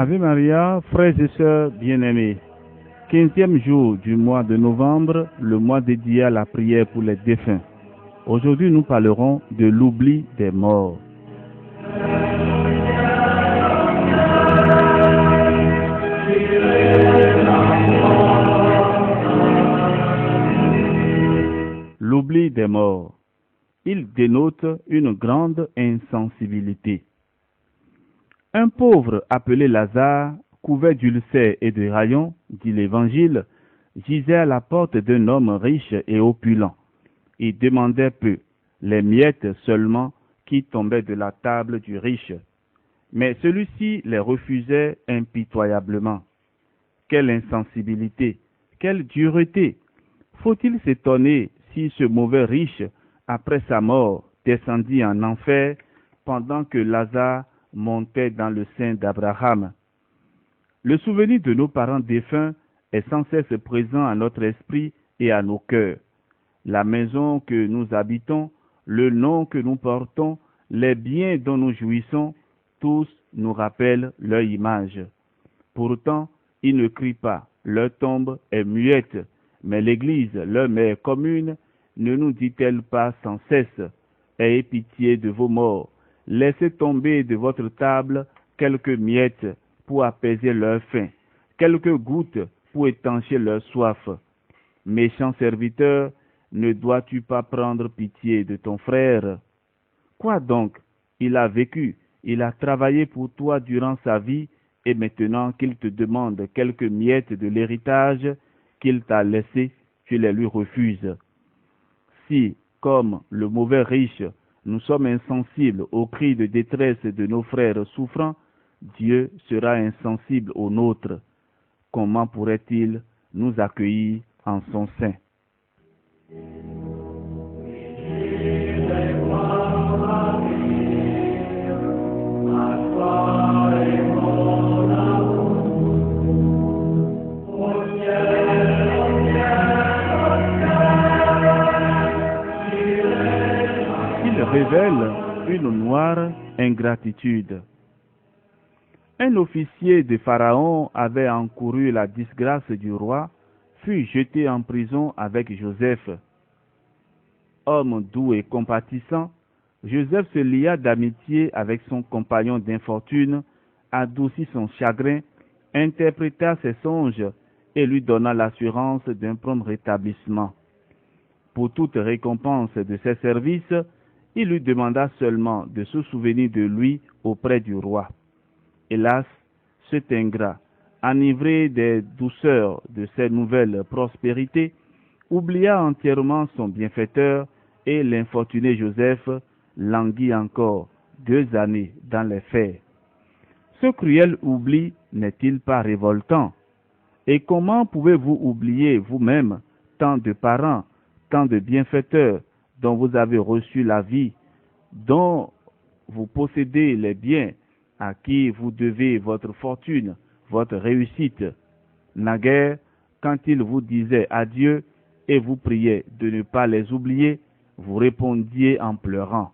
Ave Maria, frères et sœurs bien-aimés, 15e jour du mois de novembre, le mois dédié à la prière pour les défunts. Aujourd'hui, nous parlerons de l'oubli des morts. L'oubli des morts. Il dénote une grande insensibilité. Un pauvre appelé Lazare, couvert d'ulcères et de raillons, dit l'Évangile, gisait à la porte d'un homme riche et opulent. Il demandait peu, les miettes seulement qui tombaient de la table du riche. Mais celui-ci les refusait impitoyablement. Quelle insensibilité, quelle dureté! Faut-il s'étonner si ce mauvais riche, après sa mort, descendit en enfer pendant que Lazare montait dans le sein d'Abraham? Le souvenir de nos parents défunts est sans cesse présent à notre esprit et à nos cœurs. La maison que nous habitons, le nom que nous portons, les biens dont nous jouissons, tous nous rappellent leur image. Pourtant, ils ne crient pas, leur tombe est muette, mais l'Église, leur mère commune, ne nous dit-elle pas sans cesse: ayez pitié de vos morts, laissez tomber de votre table quelques miettes pour apaiser leur faim, quelques gouttes pour étancher leur soif. Méchant serviteur, ne dois-tu pas prendre pitié de ton frère? Quoi donc? Il a vécu, il a travaillé pour toi durant sa vie, et maintenant qu'il te demande quelques miettes de l'héritage qu'il t'a laissé, tu les lui refuses. Si, comme le mauvais riche, nous sommes insensibles aux cris de détresse de nos frères souffrants, Dieu sera insensible aux nôtres. Comment pourrait-il nous accueillir en son sein? Il révèle une noire ingratitude. Un officier de Pharaon avait encouru la disgrâce du roi, fut jeté en prison avec Joseph. Homme doux et compatissant, Joseph se lia d'amitié avec son compagnon d'infortune, adoucit son chagrin, interpréta ses songes et lui donna l'assurance d'un prompt rétablissement. Pour toute récompense de ses services, il lui demanda seulement de se souvenir de lui auprès du roi. Hélas, cet ingrat, enivré des douceurs de ses nouvelles prospérités, oublia entièrement son bienfaiteur, et l'infortuné Joseph languit encore 2 années dans les fers. Ce cruel oubli n'est-il pas révoltant? Et comment pouvez-vous oublier vous-même tant de parents, tant de bienfaiteurs dont vous avez reçu la vie, dont vous possédez les biens, à qui vous devez votre fortune, votre réussite? Naguère, quand ils vous disaient adieu et vous priaient de ne pas les oublier, vous répondiez en pleurant.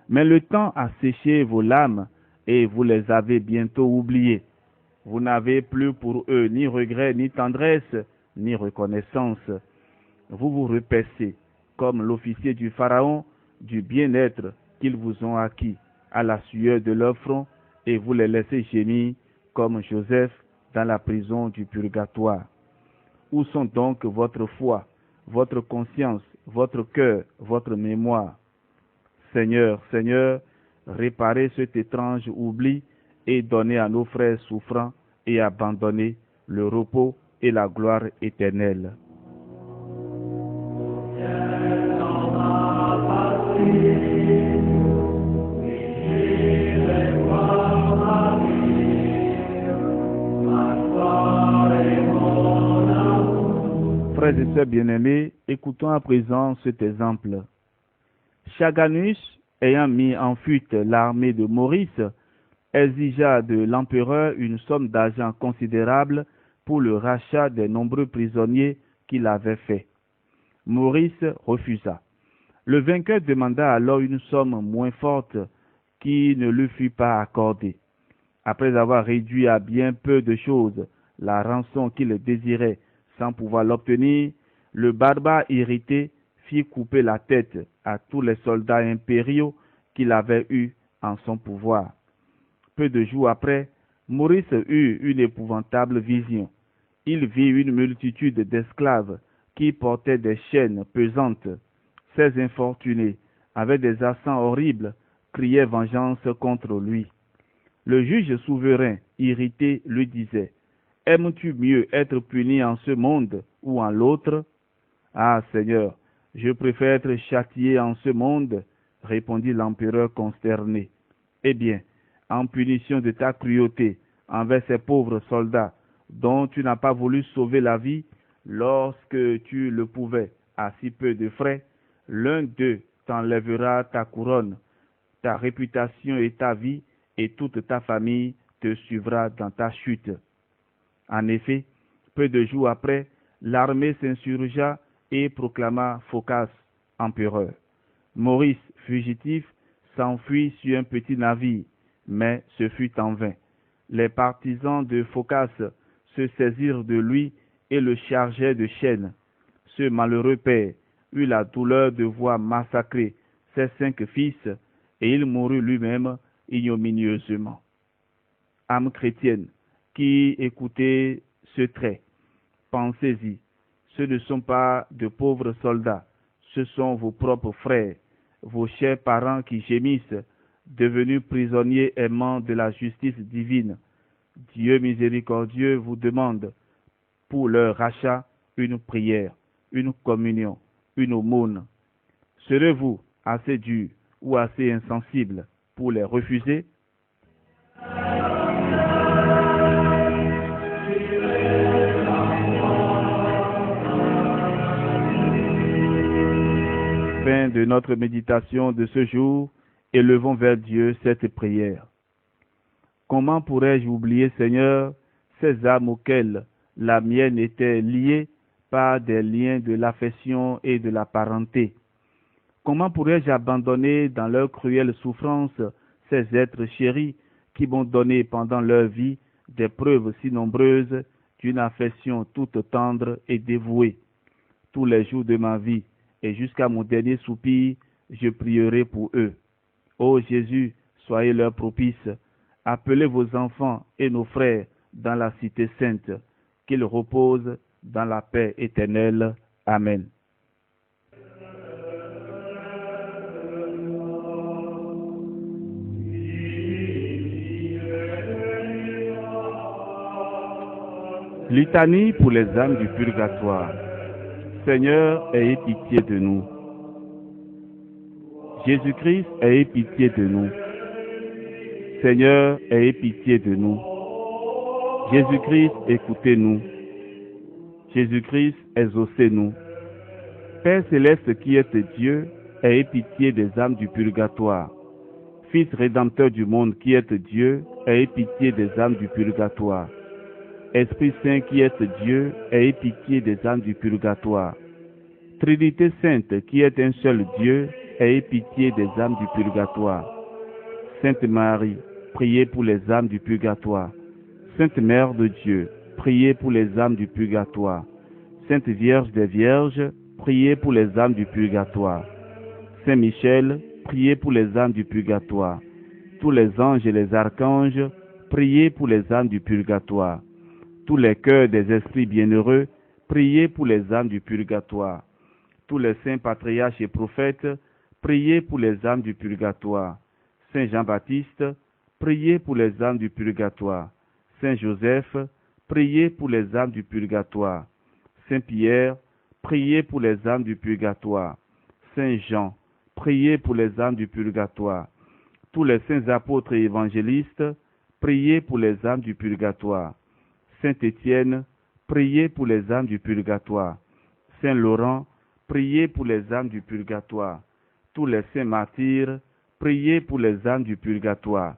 Mais le temps a séché vos larmes et vous les avez bientôt oubliés. Vous n'avez plus pour eux ni regret, ni tendresse, ni reconnaissance. Vous vous repaissez, comme l'officier du Pharaon, du bien-être qu'ils vous ont acquis à la sueur de leur front, et vous les laissez gémir comme Joseph dans la prison du purgatoire. Où sont donc votre foi, votre conscience, votre cœur, votre mémoire? Seigneur, Seigneur, réparez cet étrange oubli et donnez à nos frères souffrants et abandonnés le repos et la gloire éternelle. Frères et sœurs bien-aimés, écoutons à présent cet exemple. Chaganus, ayant mis en fuite l'armée de Maurice, exigea de l'empereur une somme d'argent considérable pour le rachat des nombreux prisonniers qu'il avait faits. Maurice refusa. Le vainqueur demanda alors une somme moins forte qui ne lui fut pas accordée. Après avoir réduit à bien peu de choses la rançon qu'il désirait sans pouvoir l'obtenir, le barbare irrité fit couper la tête à tous les soldats impériaux qu'il avait eus en son pouvoir. Peu de jours après, Maurice eut une épouvantable vision. Il vit une multitude d'esclaves qui portaient des chaînes pesantes. Ces infortunés, avec des accents horribles, criaient vengeance contre lui. Le juge souverain, irrité, lui disait: « Aimes-tu mieux être puni en ce monde ou en l'autre? » « Ah, Seigneur, je préfère être châtié en ce monde, répondit l'empereur consterné. Eh bien, en punition de ta cruauté envers ces pauvres soldats dont tu n'as pas voulu sauver la vie lorsque tu le pouvais à si peu de frais, l'un d'eux t'enlèvera ta couronne, ta réputation et ta vie, et toute ta famille te suivra dans ta chute. » En effet, peu de jours après, l'armée s'insurgea et proclama Phocas empereur. Maurice, fugitif, s'enfuit sur un petit navire, mais ce fut en vain. Les partisans de Phocas se saisirent de lui et le chargeaient de chaînes. Ce malheureux père eut la douleur de voir massacrer ses 5 fils, et il mourut lui-même ignominieusement. Âme chrétienne qui écoutez ce trait, pensez-y, ce ne sont pas de pauvres soldats, ce sont vos propres frères, vos chers parents qui gémissent, devenus prisonniers aimants de la justice divine. Dieu miséricordieux vous demande pour leur rachat une prière, une communion, une aumône. Serez-vous assez dur ou assez insensible pour les refuser? Fin de notre méditation de ce jour, élevons vers Dieu cette prière. Comment pourrais-je oublier, Seigneur, ces âmes auxquelles la mienne était liée par des liens de l'affection et de la parenté? Comment pourrais-je abandonner dans leur cruelle souffrance ces êtres chéris qui m'ont donné pendant leur vie des preuves si nombreuses d'une affection toute tendre et dévouée? Tous les jours de ma vie et jusqu'à mon dernier soupir, je prierai pour eux. Ô Jésus, soyez leur propice. Appelez vos enfants et nos frères dans la cité sainte, qu'ils reposent dans la paix éternelle. Amen. Litanie pour les âmes du purgatoire. Seigneur, ayez pitié de nous. Jésus-Christ, ayez pitié de nous. Seigneur, ayez pitié de nous. Jésus-Christ, écoutez-nous. Jésus-Christ, exaucez-nous. Père céleste qui êtes Dieu, ayez pitié des âmes du purgatoire. Fils rédempteur du monde qui êtes Dieu, ayez pitié des âmes du purgatoire. Esprit Saint qui êtes Dieu, ayez pitié des âmes du purgatoire. Trinité Sainte qui est un seul Dieu, ayez pitié des âmes du purgatoire. Sainte Marie, priez pour les âmes du purgatoire. Sainte Mère de Dieu, priez pour les âmes du purgatoire. Sainte Vierge des Vierges, priez pour les âmes du purgatoire. Saint Michel, priez pour les âmes du purgatoire. Tous les anges et les archanges, priez pour les âmes du purgatoire. Tous les cœurs des esprits bienheureux, priez pour les âmes du purgatoire. Tous les saints patriarches et prophètes, priez pour les âmes du purgatoire. Saint Jean-Baptiste, priez pour les âmes du purgatoire. Saint Joseph, priez pour les âmes du purgatoire. Saint Pierre, priez pour les âmes du purgatoire. Saint Jean, priez pour les âmes du purgatoire. Tous les saints apôtres et évangélistes, priez pour les âmes du purgatoire. Saint Étienne, priez pour les âmes du purgatoire. Saint Laurent, priez pour les âmes du purgatoire. Tous les saints martyrs, priez pour les âmes du purgatoire.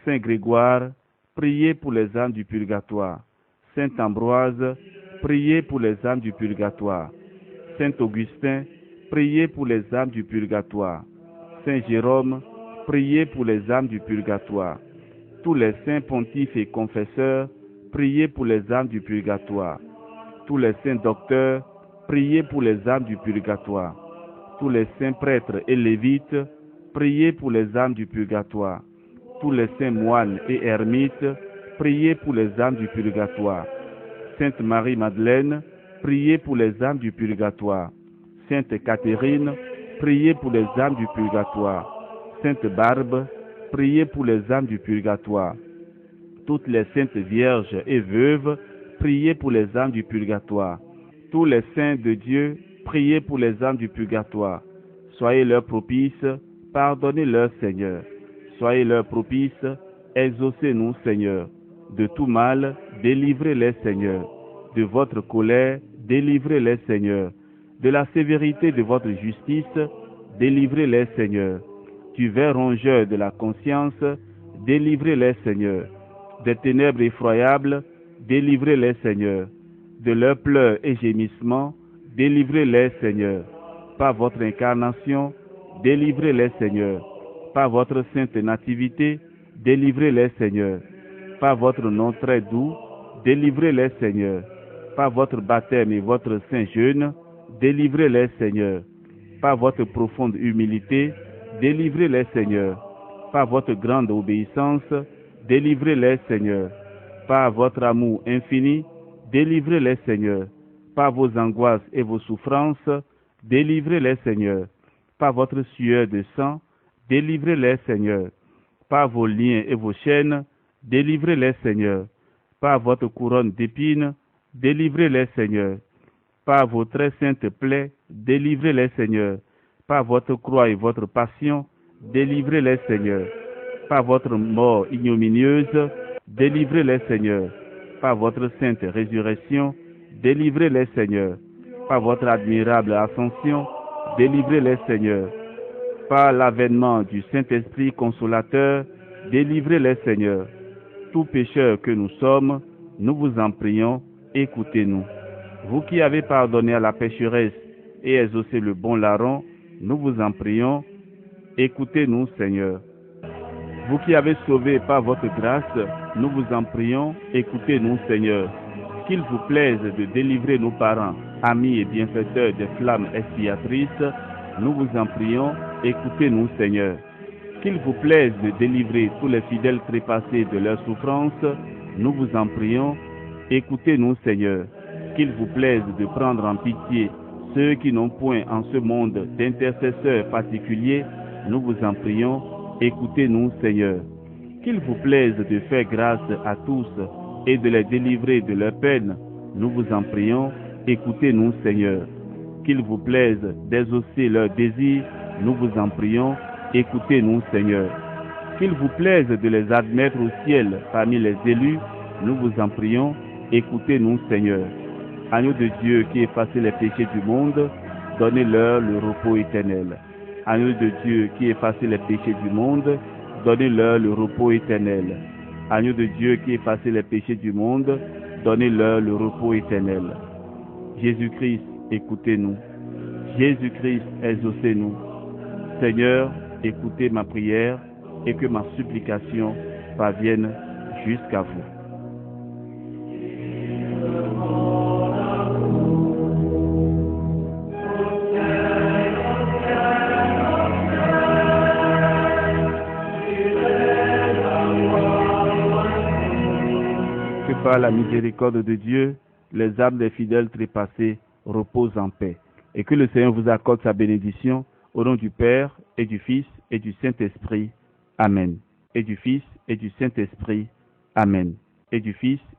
Saint Grégoire, priez pour les âmes du purgatoire. Saint Ambroise, priez pour les âmes du purgatoire. Saint Augustin, priez pour les âmes du purgatoire. Saint Jérôme, priez pour les âmes du purgatoire. Tous les saints pontifes et confesseurs, priez pour les âmes du purgatoire. Tous les saints docteurs, priez pour les âmes du purgatoire. Tous les saints prêtres et lévites, priez pour les âmes du purgatoire. Tous les saints moines et ermites, priez pour les âmes du purgatoire. Sainte Marie-Madeleine, priez pour les âmes du purgatoire. Sainte Catherine, priez pour les âmes du purgatoire. Sainte Barbe, priez pour les âmes du purgatoire. Toutes les saintes vierges et veuves, priez pour les âmes du purgatoire. Tous les saints de Dieu, priez pour les âmes du purgatoire. Soyez leurs propices, pardonnez-leur, Seigneur. Soyez leurs propices, exaucez-nous, Seigneur. De tout mal, délivrez-les, Seigneur. De votre colère, délivrez-les, Seigneur. De la sévérité de votre justice, délivrez-les, Seigneur. Du ver rongeur de la conscience, délivrez-les, Seigneur. Des ténèbres effroyables, délivrez-les, Seigneur. De leurs pleurs et gémissements, délivrez-les, Seigneur. Par votre incarnation, délivrez-les, Seigneur. Par votre sainte nativité, délivrez-les, Seigneur. Par votre nom très doux, délivrez-les, Seigneur. Par votre baptême et votre saint jeûne, délivrez-les, Seigneur. Par votre profonde humilité, délivrez-les, Seigneur. Par votre grande obéissance, délivrez-les, Seigneur. Par votre amour infini, délivrez-les, Seigneur. Par vos angoisses et vos souffrances, délivrez-les, Seigneur. Par votre sueur de sang, délivrez-les, Seigneur. Par vos liens et vos chaînes, délivrez-les, Seigneur. Par votre couronne d'épines, délivrez-les, Seigneur. Par vos très saintes plaies, délivrez-les, Seigneur. Par votre croix et votre passion, délivrez-les, Seigneur. Par votre mort ignominieuse, délivrez-les, Seigneur. Par votre sainte résurrection, délivrez-les, Seigneur. Par votre admirable ascension, délivrez-les, Seigneur. Par l'avènement du Saint-Esprit consolateur, délivrez-les, Seigneur. Tout pécheur que nous sommes, nous vous en prions, écoutez-nous. Vous qui avez pardonné à la pécheresse et exaucé le bon larron, nous vous en prions, écoutez-nous, Seigneur. Vous qui avez sauvé par votre grâce, nous vous en prions, écoutez-nous, Seigneur. Qu'il vous plaise de délivrer nos parents, amis et bienfaiteurs des flammes expiatrices, nous vous en prions, écoutez-nous, Seigneur. Qu'il vous plaise de délivrer tous les fidèles trépassés de leurs souffrances, nous vous en prions, écoutez-nous, Seigneur. Qu'il vous plaise de prendre en pitié ceux qui n'ont point en ce monde d'intercesseurs particuliers, nous vous en prions, écoutez-nous, Seigneur. Qu'il vous plaise de faire grâce à tous et de les délivrer de leurs peines, nous vous en prions, écoutez-nous, Seigneur. Qu'il vous plaise d'exaucer leurs désirs, nous vous en prions, écoutez-nous, Seigneur. Qu'il vous plaise de les admettre au ciel parmi les élus, nous vous en prions, écoutez-nous, Seigneur. Agneau de Dieu qui effacez les péchés du monde, donnez-leur le repos éternel. Agneau de Dieu qui effacez les péchés du monde, donnez-leur le repos éternel. Agneau de Dieu qui effacez les péchés du monde, donnez-leur le repos éternel. Jésus-Christ, écoutez-nous. Jésus-Christ, exaucez-nous. Seigneur, écoutez ma prière et que ma supplication parvienne jusqu'à vous. Que par la miséricorde de Dieu, les âmes des fidèles trépassés reposent en paix et que le Seigneur vous accorde sa bénédiction au nom du Père et du Fils et du Saint-Esprit. Amen. Et du Fils et du Saint-Esprit. Amen. Et du Fils